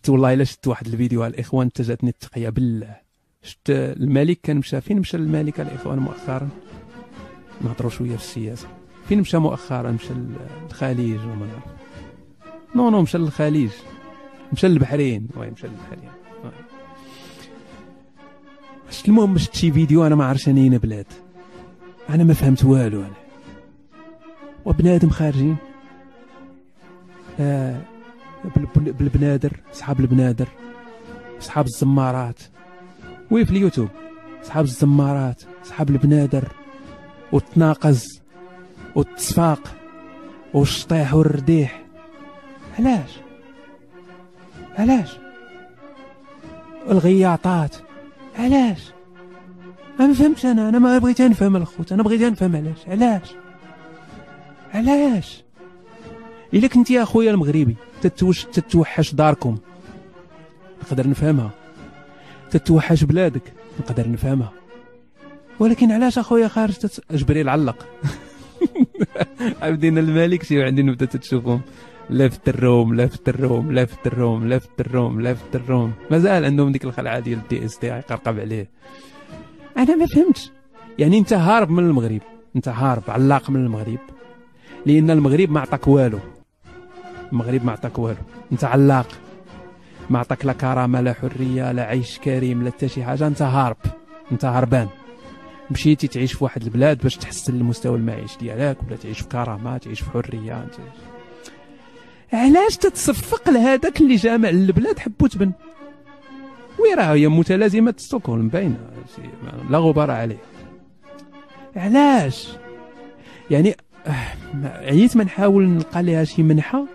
شفت والله الا شفت واحد الفيديو على الاخوان حتى جاتني التقيه بالله. شفت الملك كان مشى فين مشى الملك على الاخوان مؤخرا، نهضروا شويه في السياسه. فين مشى مؤخرا؟ مشى للخليج وما نعرف. نو مشى للخليج، مشى للبحرين. وي مشى للبحرين. المهم شفت شي فيديو انا ما عرفتش انين بلاد، انا ما فهمت والو. انا وبنادم خارجين بالبنادر، صحاب البنادر، صحاب الزمارات، وي في اليوتيوب صحاب الزمارات، صحاب البنادر، والتناقز والتصفاق والشطيح والرديح. علاش الغياطات؟ علاش؟ ما فهمتش. انا ما بغيت نفهم الخوت، انا بغيت نفهم علاش الا كنت يا اخويا المغربي تتوحش داركم نقدر نفهمها، تتوحش بلادك نقدر نفهمها، ولكن علاش اخويا خارج جبريل علق عبدين الملك شي عندي نبدا تشوفهم لافت الروم مازال عندهم ديك الخلعه ديال الدي اس تي قرقب عليه. انا ما فهمتش. يعني انت هارب من المغرب، انت هارب علاق من المغرب لان المغرب ما عطاك والو. انت علاق، ما عطاك لا كرامه لا حريه لا عيش كريم لا حتى شي حاجه. انت هارب، انت هربان. مشيتي تعيش في واحد البلاد باش تحسن المستوى المعيشي ديالك، ولا تعيش في كرامه، تعيش في حريه. علاش تتصفق لهذاك اللي جامع البلاد حبو تبن؟ ويراه هي متلازمه ستوكهولم باينه، لا غبار عليه. علاش؟ يعني عييت ما نحاول نلقى ليها شي منحه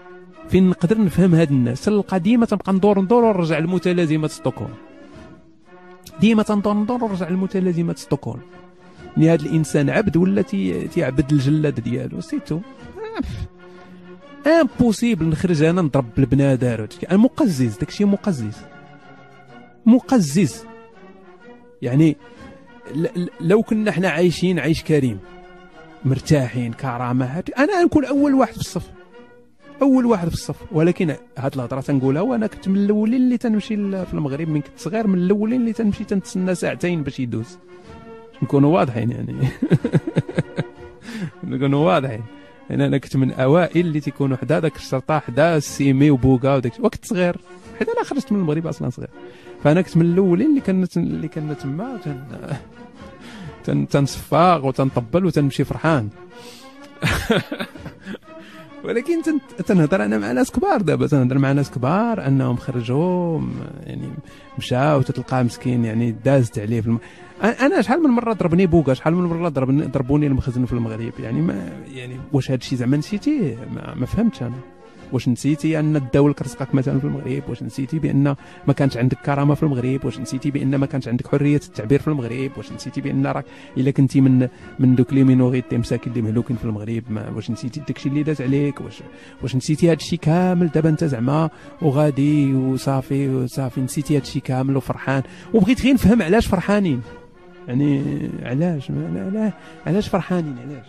فين نقدر نفهم هاد الناس. القديمه تنبقى ندور ونرجع لمتلازمه ستوكهولم، ديما تندور ونرجع لمتلازمه ستوكهولم. يعني هاد الانسان عبد ولا تيعبد الجلاد ديالو سيتو. امبوسيبل نخرج انا نضرب بالبنادر. مقزز، داكشي مقزز. يعني لو كنا حنا عايشين عيش كريم مرتاحين كرامه، انا نكون اول واحد في الصف. ولكن هاد الهضره تنقولها وانا كنت من الاولين اللي تنمشي في المغرب من كنت صغير، من الاولين اللي تنمشي تنتسنى ساعتين باش يدوز. نكونوا واضحين يعني يعني انا كنت من اوائل اللي تيكونوا حدا داك الشرطه، حدا السيمي وبوكا وداك وقت صغير، حيت انا خرجت من المغرب اصلا صغير. فانا كنت من الاولين اللي كنا تما تنصفاق وتنطبل وتنمشي فرحان ولكن تنهضر انا مع ناس كبار. دابا تنهضر مع ناس كبار انهم خرجوا يعني مشاو، تتلقى مسكين يعني دازت عليه انا شحال من مره ضربني بوكا، شحال من مره ضربوني المخزن في المغرب. يعني ما يعني واش هذا الشيء زعما نسيتيه؟ ما فهمتش انا. واش نسيتي ان الدوله كرزقك مثلا في المغرب؟ واش نسيتي بان ما كانش عندك كرامه في المغرب؟ واش نسيتي بان ما كانش عندك حريه التعبير في المغرب؟ واش نسيتي بان راك الا كنتي من دوك لي مينوريتي مساكين اللي مهلوكين في المغرب؟ واش نسيتي داكشي اللي داز عليك؟ واش نسيتي هذا الشيء كامل دابا انت زعما وغادي وصافي نسيتي هذا الشيء كامل وفرحان؟ وبغيت غير نفهم علاش فرحانين. يعني علاش فرحانين؟ علاش